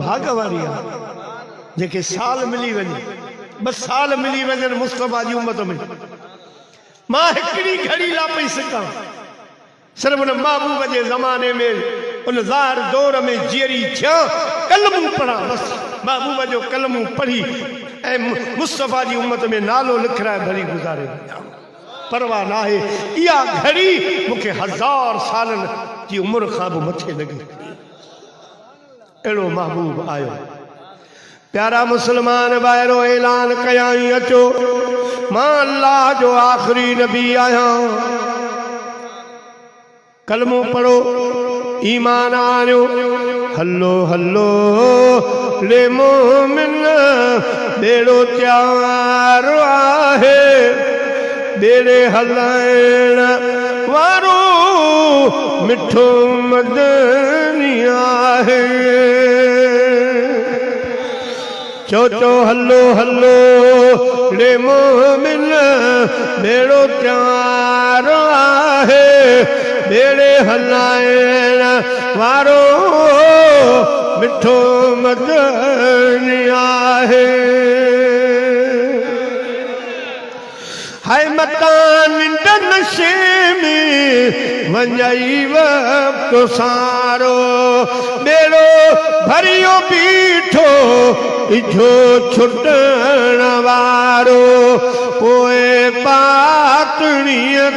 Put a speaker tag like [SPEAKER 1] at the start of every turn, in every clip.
[SPEAKER 1] भाग वारी आहे जेके साल मिली वञे बस साल मिली वञनि मुस्तफ़ा जी उम्मत में मां हिकिड़ी घड़ी ला पई सघां सिर्फ उन महबूब जे ज़माने में उन ज़ाहिर दौर में जीअरी थिया कलमूं पढ़ा बस महबूब जो कलमूं पढ़ी ऐं मुस्तफ़ा जी उम्मत में नालो लिखाए भली गुज़ारे परवाह ना है इहा घड़ी मूंखे 1000 सालन जी उम्र खां बि मथे लॻी अहिड़ो महबूब आयो प्यारा मुसलमान ॿाहिरो ऐलान कयाई अचो मां अल्लाह जो आख़िरी नबी आहियां कलमो पढ़ो ईमान आणियो हलो हलो ले मोमिन बेड़ो तयार आहे बेड़े हलाइण वारो मिठो मदनी आहे चो चो हलो हलो ले मोमिन बेड़ो तयार आहे बेड़े हलाइण वारो मिठो मदनी आहे हाय मता निंड नशे में वंजाई वक्त सारो बेड़ो भरियो बीठो इजो छुटण वारो पोए पातणीअ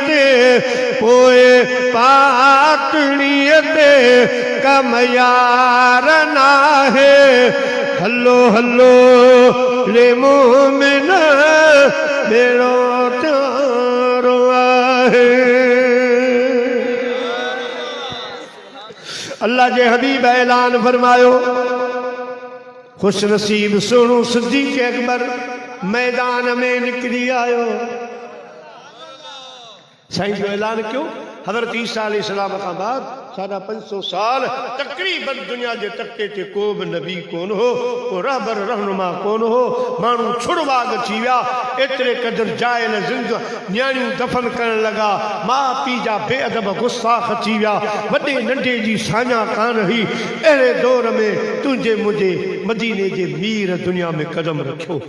[SPEAKER 1] ते कम यार नाहे हलो हलो ले मोमिन बेड़ो तयार आहे अल्लाह जे हबीब ऐलान फरमायो खुश नसीब सोनू सिद्दीक़ अकबर मैदान में निकली आयो साईं जो ऐलान क्यों हज़रत ईसा अलैहिस्सलाम का बाद 550 साल तकरीबन दुनिया के तख्ते ते को भी नबी कोन हो को रहबर रहनुमा कोन हो मानू छुड़वाग थी विया एतरे कदर जायल जिंद न्याणियों दफन करण लगा माँ पी जा बेअदब गुस्साख थी विया वडे नंढे जी साञा कान हुई अहिड़े दौर में तुझे मुझे मदीने जे मीर दुनिया में कदम रखियो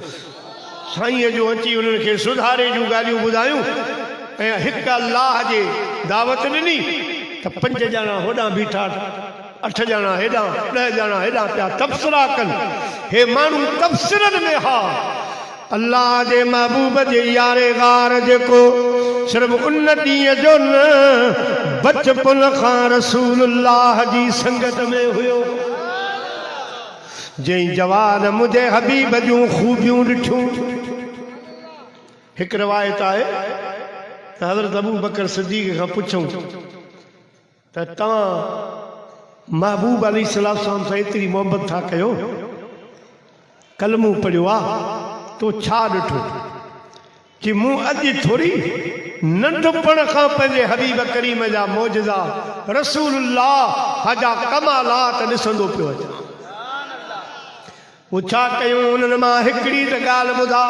[SPEAKER 1] साईं जो अची उन्हनि खे सुधारे जूं ॻाल्हियूं ॿुधायूं ऐं हिकु अल्लाह जे दावत ॾिनी त 5 ॼणा होॾां बीठा 8 ॼणा हेॾां 10 ॼणा हेॾां पिया तबसरा कनि हे माण्हू तबसरनि में हा अल्लाह जे महबूब जे यारे गार जेको सिर्फ़ उन ॾींहं जो न बचपन खां रसूलुल्लाह जी संगत में हुयो जंहिं जवान मुंहिंजे हबीब जूं खूबियूं ॾिठियूं हिकु रिवायत आहे त हज़रत अबू बकर सिद्दीक़ खां पुछूं त तव्हां महबूब अलैहिस्सलाम सां एतिरी मोहबत था कयो कलमो पढ़ियो आहे तो छा ॾिठो कि मूं अॼु थोरी नंढपण खां पंहिंजे हबीब करीम जा मौजज़ा रसूलुल्लाह जा कमालात ॾिसंदो पियो अचां वो छा कयूं उन्हनि मां हिकिड़ी त ॻाल्हि ॿुधा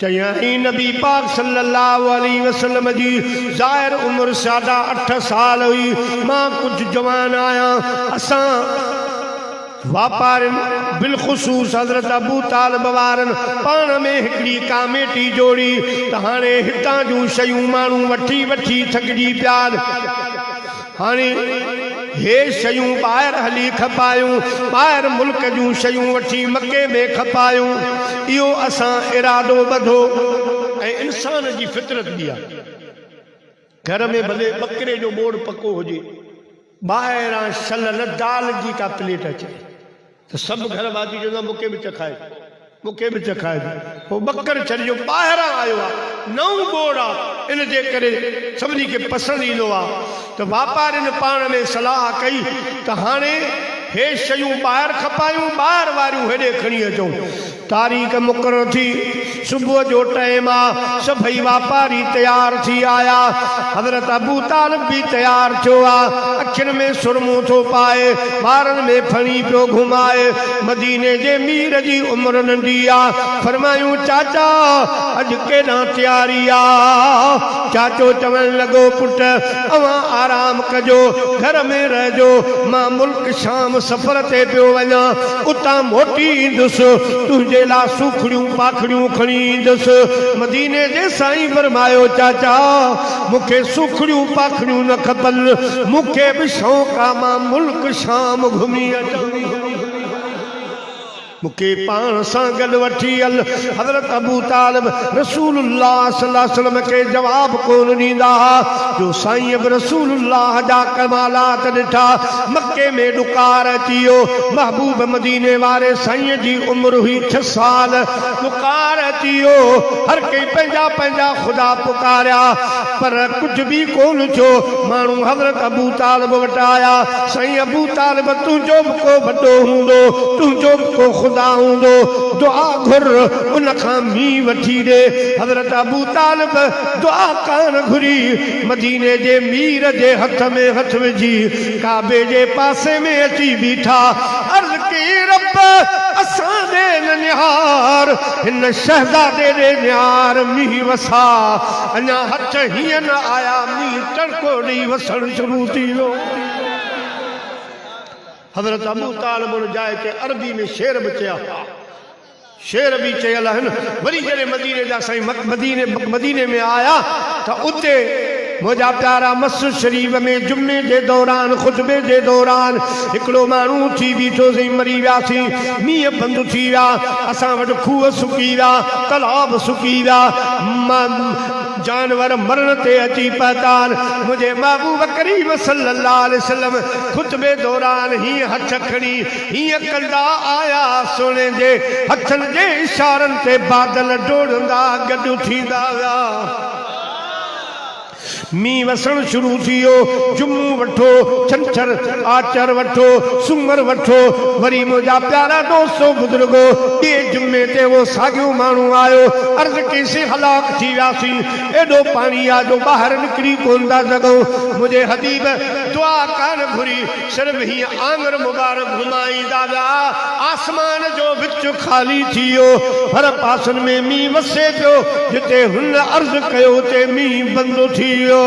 [SPEAKER 1] चयाई नबी पाक सल्लल्लाहु अलैहि वसल्लम जी ज़ाहिर उम्र 8.5 साल हुई मां कुछ जवान आया असां वापारन बिलखुसूस हज़रत अबू तालिब वारन पाण में हिकिड़ी कामेटी जोड़ी त हाणे हितां जूं शयूं माण्हू वठी वठी थकिजी पिया हाणे हे शयूं ॿाहिरि हली खपायूं ॿाहिरि मुल्क जूं शयूं वठी मके में खपायूं इहो असां इरादो ॿधो ऐं इंसान जी फितरत बि आहे घर में भले बकरे जो ॿोड़ पको हुजे ॿाहिरां शल न दाल जी का प्लेट अचे त सभु घर वाजी चवंदा मूंखे बि चखाए पोइ बकर छॾियो ॿाहिरां आयो आहे नओं ॿोड़ आहे इन जे करे सभिनी खे पसंदि ईंदो आहे त वापारियुनि पाण में सलाह कई त हाणे हे शयूं ॿाहिरि खपायूं ॿाहिरि वारियूं हेॾे खणी अचूं तारीख़ मुक़ररु थी सुबुह जो टाइम आहे सभई वापारी तयार थी आया हज़रत अबू तालिब बि तयार थियो आहे अखियुनि में सुरमो थो पाए, ॿारनि में फणी पियो घुमाए। मदीने जे मीर जी उम्र नंढी आहे। फरमायूं चाचा अॼु केॾां तयारी आहे? चाचो चवण लॻो पुट अवां आराम कजो, घर में रहजो, मां मुल्क शाम सफ़र ते पियो वञा, उतां मोटी ईंदुसि, तुंहिंजे लाइ सूखड़ियूं पाखड़ियूं खणी ईंदुसि। मदीने जे साईं फरमायो चाचा मूंखे सूखड़ियूं पाखड़ियूं न खपनि, मूंखे बि शौक़ु आहे मां मुल्क शाम घुमी अचां, मूंखे पाण सां गॾु वठी हल। हज़रत अबू तालिब रसूलुल्लाह सल्लल्लाहु अलैहि वसल्लम खे जवाब कोन ॾींदा जो साईं बि रसूलुल्लाह जा कमालात ॾिठा। मके में ॾुकार अची वियो। महबूब मदीने वारे साईं जी उम्र हुई 6 साल। ॾुकार अची वियो। हर कंहिं पंहिंजा पंहिंजा ख़ुदा पुकारिया, पर कुझु बि कोन थियो। माण्हू हज़रत अबू तालिब वटि आया। साईं अबू तालिब तुंहिंजो बि को वॾो हूंदो, तुंहिंजो बि को खुदा हूंदो, दुआ घुर उन खां मींहुं वठी ॾे। हज़रत अबू तालिब दुआ कान घुरी, मदीने जे मीर जे हथ में हथ विझी काबे जे पासे में अची बीठा। अर्ज़ कई रब असां ॾे न निहार, हिन शहज़ादे ॾे निहार मींहुं वसा। अञा हथ हीअं न आया, मींहुं टड़को ॾेई वसण शुरू थी वियो। हज़रत अबू तालिब उन जाइ ते अरबी में शेर बि चया, शेर भी चयल आहिनि। वरी जॾहिं मदीने जा साईं मदीने में आया त उते मुंहिंजा प्यारा मस्जिद शरीफ में जुमे जे दौरान खुतबे जे दौरान हिकिड़ो माण्हू थी बीठो सी, मरी वियासीं, मींहं बंदि थी विया, असां वटि खूह सुकी विया, तलाब सुकी विया, जानवर मरण ते अची पहुतान। मुझे महबूब करीम सल्लल्लाहु अलैहि वसल्लम खुतबे दौरान हीअं हथ खणी हीअं कंदा आया, सोने जे हथनि जे इशारनि ते बादल डोड़ंदा गॾु थींदा विया। मींहुं वसण शुरू थी वियो। जुमो वठो, छंछर आचर वठो, सूमर वठो। वरी मुंहिंजा प्यारा दोस्तो बुजुर्गो ॿिए जुमे ते उहो साॻियो माण्हू आयो। अर्ज़ कईसीं हलाक थी वियासीं, एॾो पाणी आहे जो ॿाहिरि निकिरी कोन था सघूं। मुंहिंजे हबीब दुआ कान घुरी, सिर्फ़ हीअं आंगर मुबारक घुमाईंदा विया। आसमान जो विच ख़ाली थी वियो, हर पासनि में मींहुं वसे पियो। जिते हुन अर्ज़ कयो उते मींहुं बंदि थी वियो।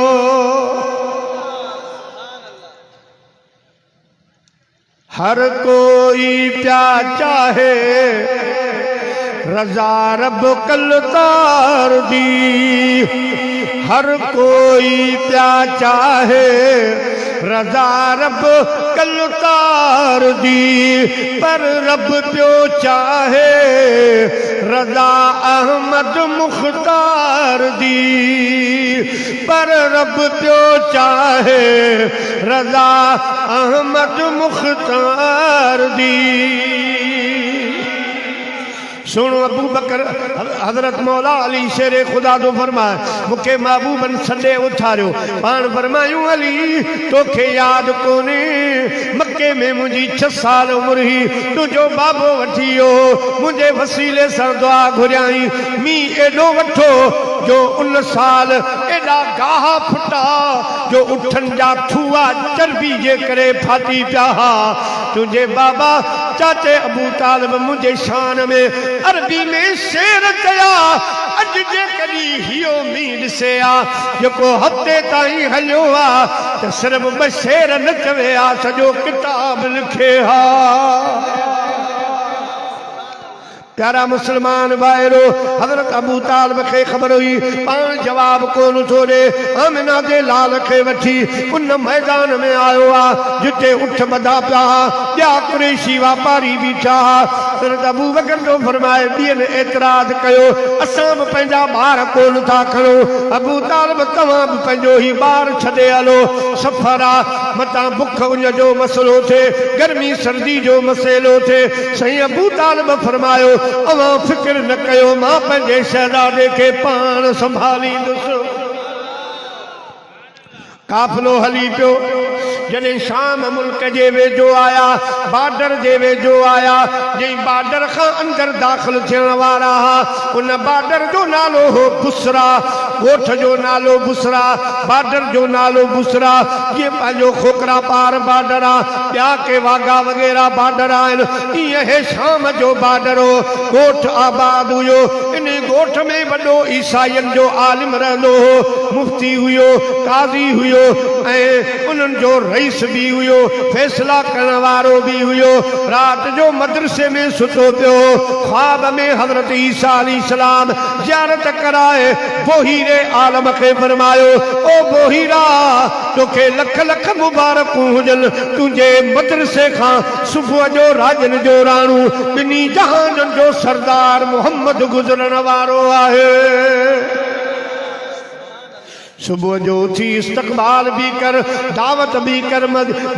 [SPEAKER 1] हर कोई प्या चाहे रज़ा रब कल तार दी, हर कोई प्या चाहे रज़ा रब कल तार दी, पर रब पियो चाहे रज़ा अहमद मुख्तार दी, पर रब पियो चाहे रज़ा अहमद मुख्तार दी। सुनो अबू बकर हजरत मौला अली शेरे खुदा तो फरमाए, मुखे महबूबन सॾे उथारियो, पाण फरमायूं अली तोखे याद कोने मक्के में मुझी 6 साल उम्र ही, तुझो बाबो वठी वियो, मुझे वसीले सां दुआ घुरियाई। मींहुं एॾो वठो जो उन साल एॾा गाह फुटा जो उठन जा थूआ चर्बी जे करे फाटी पिया। तुझे बाबा चाचे अबू तालिब मुझे शान में अरबी में शेर कया, अज जे कदी हियो मींहुं ॾिसे आ जेको हफ़्ते ताईं हलियो आ त सिर्फ़ 2 शेर न चवे आ, सॼो किताब लिखे हा। प्यारा मुसलमान भाइरो, हज़रत अबू तालिब खे ख़बर हुई पाण जवाब कोन थो ॾे। आमिना जे लाल खे वठी उन मैदान में आयो आहे जिते उठ ॿधा पिया, ॿिया कुरैशी वापारी बीठा। हज़रत अबू बकर जो फरमाए ॿियनि एतिराज़ कयो, असां बि पंहिंजा ॿार कोन था खणो। अबू तालिब तव्हां बि पंहिंजो ई ॿार छॾे हलो, सफ़र आहे, मतां बुख उन जो मसइलो थिए, गर्मी सर्दी जो मसइलो थिए। साईं अबू तालिब फरमायो अवां फिक्र न कयो, मां पंहिंजे शहज़ादे खे पाण संभालींदुसि। काफ़िलो हली पियो। जॾहिं शाम मुल्क जे वेझो आया, बॉर्डर जे वेझो आया, जंहिं बॉर्डर खां अंदर दाख़िल थियण वारा हुआ, उन बॉर्डर जो नालो हो बुसरा। गोठ जो नालो बुसरा, बॉर्डर जो नालो बुसरा, ये पंहिंजो खोकरा पार बॉर्डर आ, ॿिया के वाघा वग़ैरह बॉर्डर आहिनि। ईअं हे शाम जो बॉर्डर हो, गोठ आबाद हुयो। इन गोठ में वॾो ईसाइनि जो आलिम रहंदो हो, मुफ्ती हुयो, काज़ी हुयो ऐं उन्हनि जो रईस भी हुयो, फैसला करण वारो भी हुयो। रात जो मदरसे में सुतो पियो, ख्वाब में हज़रत ईसा अलैहिस्सलाम ज़ियारत कराए बोहीरे आलम खे फरमायो, ओ बोहीरा तोखे लख लख मुबारकूं हुजनि, तुंहिंजे मदरसे खां सुबुह जो राजन जो राणू ॿिन्ही जहाननि जो सरदार मोहम्मद गुज़रण वारो आहे। सुबह जो उथी इस्तक़बाल भी कर, दावत भी कर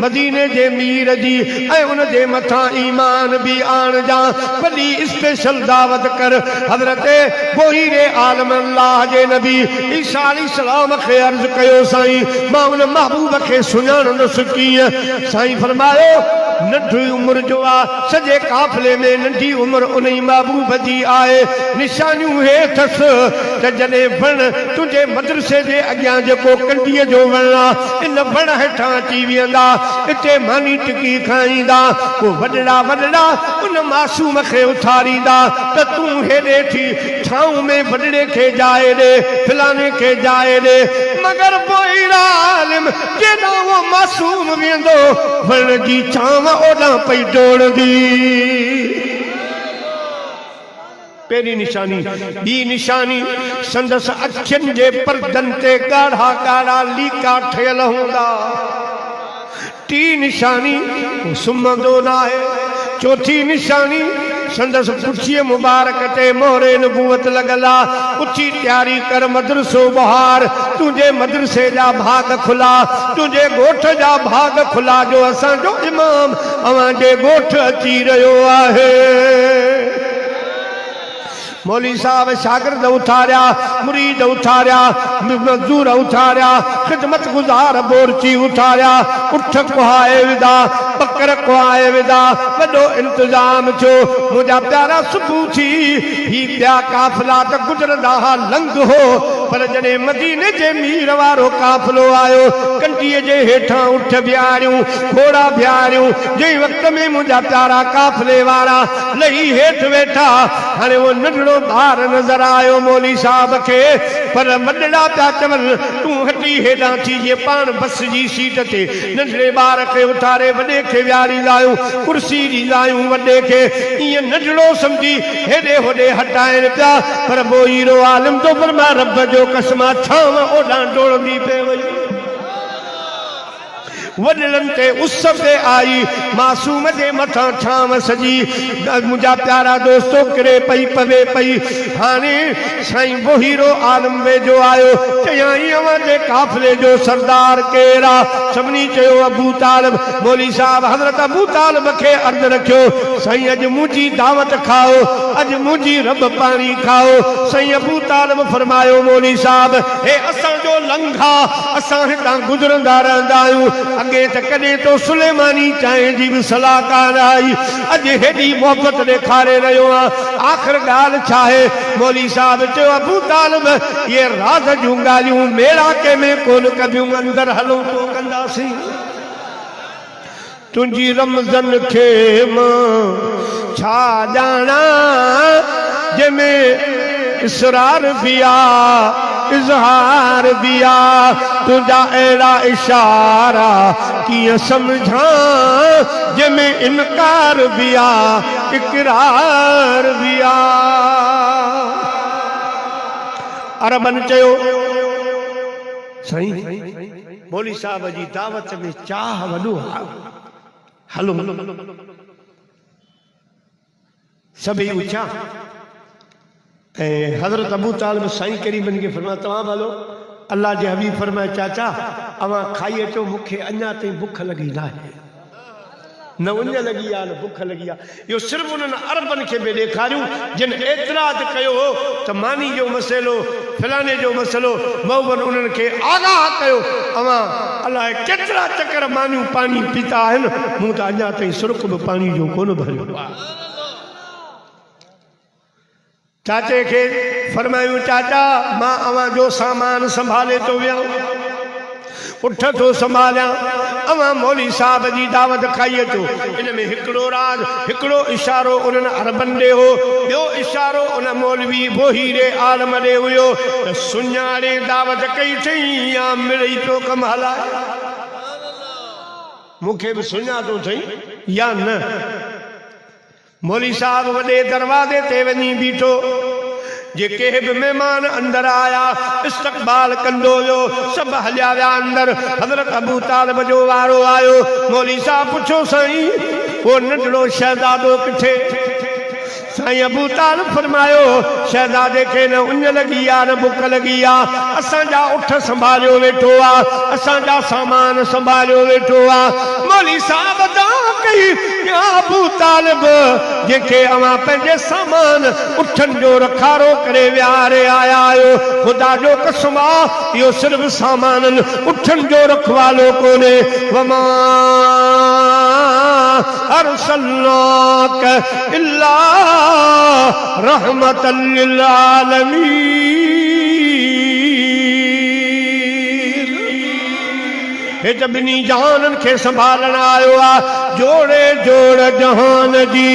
[SPEAKER 1] मदीने जे मीर जी, ऐं उन जे मथां ईमान भी आण जा, वॾी स्पेशल दावत कर। हज़रत बोहीरे आलम अल्लाह जे नबी ईसा अलैहिस्सलाम खे अर्ज़ कयो, साईं मां उन महबूब खे सुञाणंदुसि कीअं? साईं फरमायो नंढी उम्र जो आ, सॼे काफ़िले में नंढी उम्र उन महबूब जी आहे। निशानियूं हे अथसि त जॾहिं वण तुंहिंजे मदरसे जे अॻियां जेको कंडीअ जो वण आहे, इन वण हेठां अची वेहंदा, हिते मानी टिकी खाईंदा, पोइ वॾड़ा वॾड़ा उन मासूम खे उथारींदा त तूं हेॾे थी छांव में वॾड़े खे जाइ ॾे, फलाणे खे जाइ ॾे। मगर बोहीरा आलिम केॾां उहो मासूम वेंदो, वण जी छांव ओॾां पई डोड़ंदी। पहिरीं निशानी। ॿी निशानी, संदसि अखियुनि जे परदनि ते ॻाढ़ा ॻाढ़ा लीका ठहियल हूंदा। टी निशानी, सुम्हंदो न आहे। चौथी निशानी, संदसि पुछीअ मुबारक ते मोहरे नबूवत लॻल आहे। उथी तयारी कर, मदरसो बहार, तुंहिंजे मदरसे जा भाग खुला, तुंहिंजे ॻोठ जा भाग खुला, जो असांजो इमाम अवां जे ॻोठ अची रहियो आहे। मौली साहब शागिर्द उथारिया, मुरीद उथारिया, मज़दूर उथारिया, ख़िदमत गुज़ार बोरची उथारिया, उठ कुहाए विधा, बकर कुहाए विधा, वॾो इंतज़ाम थियो। मुंहिंजा प्यारा सुबुह थी, ही ॿिया काफ़िला त गुज़रंदा हा, लंघ हो, पर जॾहिं मदीने जे मीर वारो काफ़िलो आयो, कंटीअ जे हेठां उठ बिहारियूं, घोड़ा बिहारियूं। जंहिं वक़्त में मुंहिंजा प्यारा काफ़िले वारा लही हेठि वेठा, हाणे उहो नंढड़ो ॿार नज़र आयो मौली साहब खे, पर वॾड़ा पिया चवनि तूं हटी हेॾां थी, जीअं पाण बस जी सीट ते नंढड़े ॿार खे उथारे वॾे खे विहारींदा आहियूं, कुर्सी ॾींदा आहियूं वॾे खे, ईअं नंढड़ो सम्झी हेॾे होॾे हटाइनि पिया। पर बोहीरो आलिम तो फरमाए, रब जो कसम छांव ओॾां डोड़ंदी पे वई। वॾड़नि ते उस पे आई, मासूम जे मथां छांव सजी। मुंहिंजा प्यारा दोस्तो किरे पई पवे पई। हाणे साईं बोहीरो आलम वेझो आयो, चयाईं अवां जे काफ़िले जो सरदार केरु आहे? सभिनी चयो अबू तालिब। मौली साहब हज़रत अबू तालिब खे अर्ज़ रखियो, साईं अॼु मुंहिंजी दावत खाओ, अॼु मुंहिंजी रब पाणी खाओ। साईं अबू तालिब फरमायो, मौली साहब हे असांजो लंघा, असां हितां गुज़रंदा रहंदा आहियूं। अॻे त कॾहिं तो सुलेमानी चांहि जी बि सलाहकार आई, अॼु हेॾी मोहबत ॾेखारे रहियो आहे, आख़िर ॻाल्हि छा आहे? मौली साहब चयो, अबू तालिब ये राज़ जूं ॻाल्हियूं मेड़ाके में कोन कबियूं, अंदरि हलूं तो कंदासीं। तुंहिंजी रमज़न खे मां छा ॼाणा, जंहिंमें इसरार भी आ, इज़हार भी आ, तुझा अहिड़ा इशारा कीअं समझां, जंहिंमें इनकार भी आ, इक़रार भी आ। अरबन चयो, साईं मौली साहब जी दावत में चाह वॾो हलो सभई ऊचा। हज़रत अबू तालिब साईं करीमन के फरमाया, तव्हां भलो। अल्लाह जे हबीब फरमाए, चाचा अवां खाई अचो, मूंखे अञा ताईं बुख लगी ना है, न उन लगी आ न बुख लगी आ। यो सिर्फ उन्हनि अरबन खे बि ॾेखारियूं जिन एतिराद कयो हो त मानी जो मसइलो, फलाने जो मसइलो, मौबन उन्हनि खे आगाह कयो। अवां अलाए केतिरा चकर मानियूं पानी पीता आहिनि, मूं त अञा ताईं सुर्ख बि पानी जो कोन भरियो आहे। चाचे के फरमायूं चाचा मां अवां जो सामान संभाले तो विया उठ तो संभालिया अवां मौली साहब जी दावत खाई अचो इन में हिकिड़ो राज हिकिड़ो इशारो उन्हनि अरबन ॾे हो ॿियो इशारो उन मौलवी बोहीरे आलम ॾे हुयो त सुञाणे दावत कई अथई या मिड़ई पियो कमु हलाए मूंखे बि सुञातो अथई या न मौली साहब वॾे दरवाज़े ते वञी बीठो जेके बि महिमान अंदर आया इस्तक़बाल कंदो हुयो सब हलिया विया अंदर हज़रत अबू तालिब जो वारो आयो मौली साहब पुछो साईं वो नंढड़ो शहज़ादो किथे साईं अबू तालिब फरमायो शहज़ादे खे न उञ लगी आ न बुख लगी आ असांजा उठ संभालियो वेठो आ असांजा सामान संभालियो वेठो आ मौली साहब दावा कई या अबू तालिब जेके अवां पंहिंजे सामान उठनि जो रखारो करे विहारे आया आहियो ख़ुदा जो कसम आहे इहो सिर्फ़ सामाननि उठनि जो रखवालो कोन्हे वमा अरसलनाक इल्ला रहमतल लिल आलमीन हे जबिनी जहानन के संभालन आयो आ जोड़े जोड़ जहान जी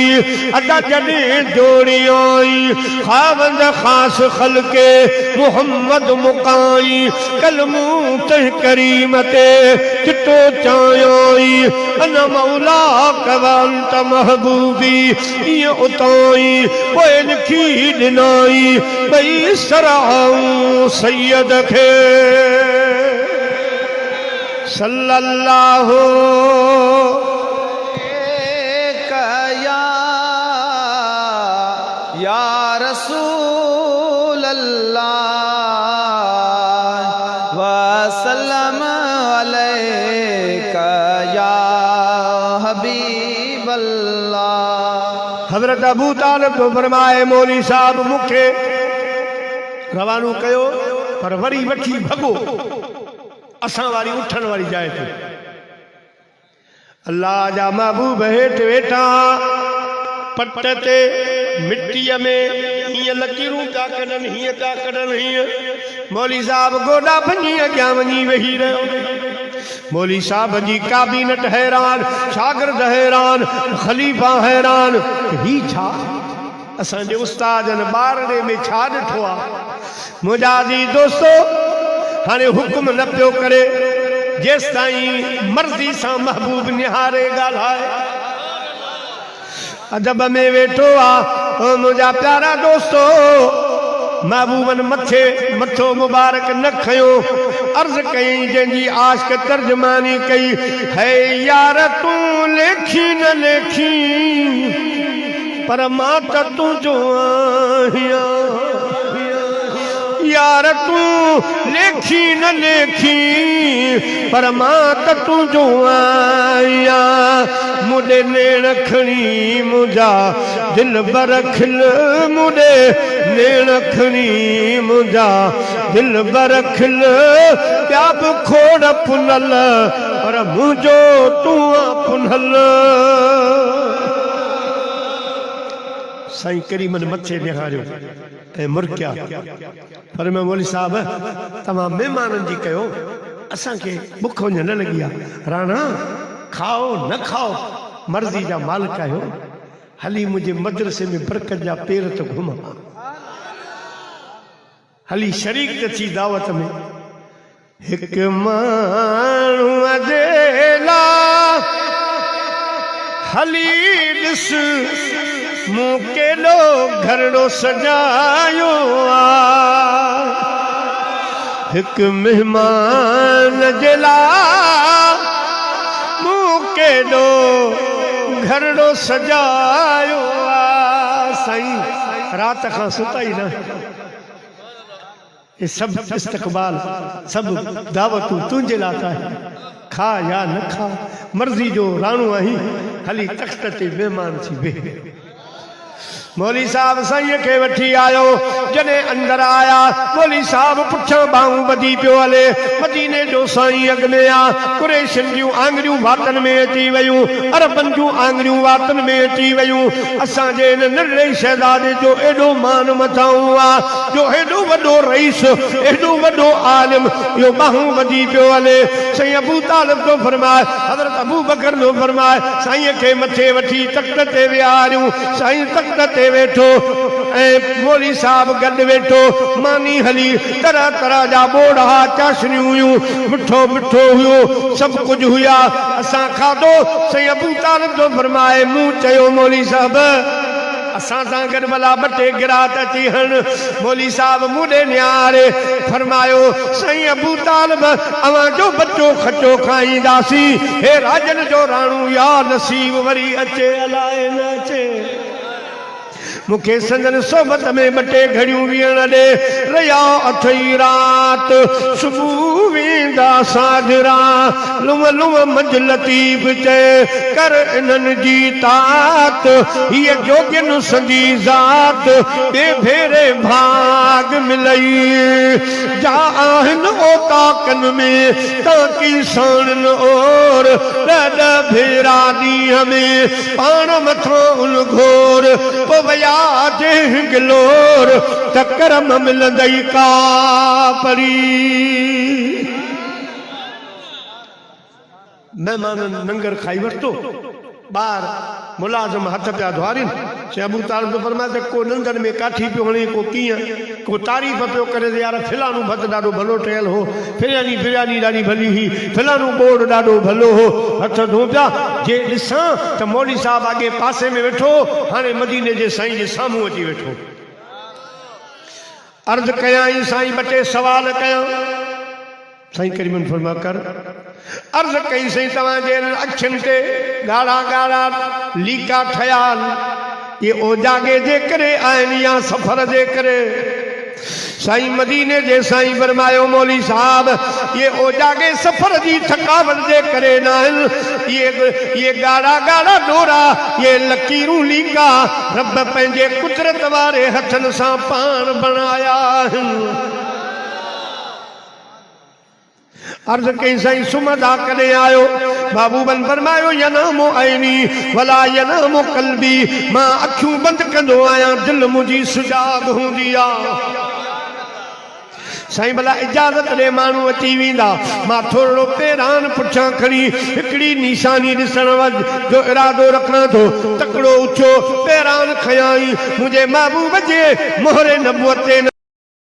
[SPEAKER 1] अदा जने जोड़ी आई खावंद खास खलके मोहम्मद मुकाई कलमू तह करीमते चिट्टो चाई अन मौला कवंत महबूबी ये उताई कोई लिखी दिनाई बई सराऊं सैयद खे सल्लल्लाहु
[SPEAKER 2] या रसूल अल्लाह वसल्लम अलैका या हबीब अल्लाह।
[SPEAKER 1] हजरत अबू तालिब तो फरमाए मौली साहब मुखे रवानो कयो पर वरी वठी भगो असां वारी उठण वारी जाइ ते अल्लाह जा महबूब हेठि वेठा पट ते मिट्टीअ में हीअं लकीरूं था कढनि हीअं था कढनि हीअं मौली साहब गोॾा भञी अॻियां वञी वेही रहियो मौली साहब जी काबीनत हैरान शागिर्द हैरान ख़लीफ़ा हैरान ही छा असांजे उस्तादनि ॿारड़े में छा ॾिठो आहे मुंहिंजा जी दोस्तो हाणे हुकुम न पियो करे जेसि ताईं मर्ज़ी सां महबूब निहारे ॻाल्हाए अदब में वेठो आहे मुंहिंजा प्यारा दोस्तो महबूबन मथे मथो मुबारक न खयो अर्ज़ कई जंहिंजी आशिक़ तर्जमानी कई है यार तूं लेखी न लेखी पर मां त तुंहिंजो आहियां यार तूं लेखी न लेखी पर मां त तुंहिंजो आहियां मुॾे नेण खणी मुंहिंजा दिल बर खिल मुॾे नेण खणी मुंहिंजा दिल बर खिल ॿिया बि खोड़ पुनल पर मुंहिंजो तूं पुनल साईं करीमन मथे निहारियो ऐं मुरकिया पर मैं मौली साहब तव्हां महिमाननि जी कयो असांखे बुख वञ न लॻी आहे राणा खाओ न खाओ मर्ज़ी जा मालिक आहियो हली मुंहिंजे मदरसे में बरकत जा पेर त घुमा हली शरीक त थी दावत में हिकु माण्हूअ जे लाइ हली ॾिस मूं केॾो घरड़ो सजायो आहे हिकु महिमान जे लाइ मूं केॾो घरड़ो सजायो आहे साईं रात खां सुता ई न ये सब इस्तक़बाल सब दावतूं तुंहिंजे लाइ आहे खा या न खा मर्ज़ी जो राणो आहीं हली तख़्त ते महिमान थी वेह मौली साहब साईं के वठी आयो जने अंदर आया मौली साहब पुछा बाहूं बधी पियो हले मदीने जो साईं अग में आ कुरैशन जूं आंगरियूं वातन में अची वयूं अरबन जूं आंगरियूं वातन में अची वयूं असां जे नंढड़े शहजादे जो एडो मान मथाऊं आ जो एडो वडो रईस एडो वडो आलिम यो बाहूं बधी पियो हले साईं अबू तालिब तो फरमाए हजरत अबू बकर तो फरमाए साईं के मथे वठी तख्त ते विहारियूं साईं तख्त वेठो ऐं मौली साहब गॾु वेठो मानी हली तरह तरह जा बोड़ा चाशनियूं हुयूं मिठो मिठो हुयो सभु कुझु हुया असां खाधो साईं अबू तालिब जो फरमाए मूं चयो मौली साहब असां सां गॾु भला ॿ टे गिरात अची हण मौली साहब मूंॾे निहारे फरमायो साईं अबू तालिब अवां जो बच्चो खचो खाईंदासीं हे राजन जो राणू या नसीब वरी अचे अलाए न अचे मुखे संजन सोबत में ॿ टे घड़ियूं विहण ॾे रहिया अथई रात सुबुह वेंदा साजरा लुम लुम मंझ लतीफ़ चए कर इन्हनि जी तात हीअ जोगियुनि संदी ज़ात ॿिए भेरे भाग मिलई जा आहिनि ओताकनि में ताकी साणनि और ॾह भेरा ॾींहं में पाण मथां उन घोर पोइ वया गिलोर चक्कर में मिलंदई का परी मेहमान नंगर खाई वरतो बार मुलाज़िम हथ पिया धुआरिन अबू तालिब फरमाए को नंगर में काठी पियो हणे को कीअं को तारीफ़ पियो करे यार फिलानो भत ॾाढो भलो ठहियल हो फिरयानी फिरयानी ॾाढी भली हुई फिलानो बोर्ड ॾाढो भलो हो हथ धो पिया जे ॾिसां त मौली साहब आगे पासे में वेठो हाणे मदीने जे साईं जे साम्हूं अची वेठो अर्ज़ कयाई साईं ॿ टे सवाल कया साईं करीमन फरमा कर अर्ज़ कई सही तव्हांजे अखियुनि ते ॻाढ़ा ॻाढ़ा लीका ठहिया ये ओजागे जे करे आहिनि या सफ़र जे करे साईं मदीने जे साईं फरमायो मौली साहब ये ओजागे सफ़र जी थकावट जे करे न आहिनि ये ॻाढ़ा ॻाढ़ा डोरा ये लकीरूं लीका रब पंहिंजे कुदरत वारे हथनि सां पाण बणाया आहिनि अर्ज कई साईं सुमदा कॾहिं आयो बाबूबन फरमायो यनामो आईनी वला यनामो कल्बी मां अखियूं बंदि कंदो आहियां दिलि मुंहिंजी सुजाग हूंदी आहे साईं भला इजाज़त ॾे माण्हू अची वेंदा मां थोरो पेरान पुठियां खणी हिकिड़ी निशानी ॾिसण जो इरादो रखां थो तकिड़ो उछो पेरान खयाई मुंहिंजे महबूब जे मोहरे नबुवत ते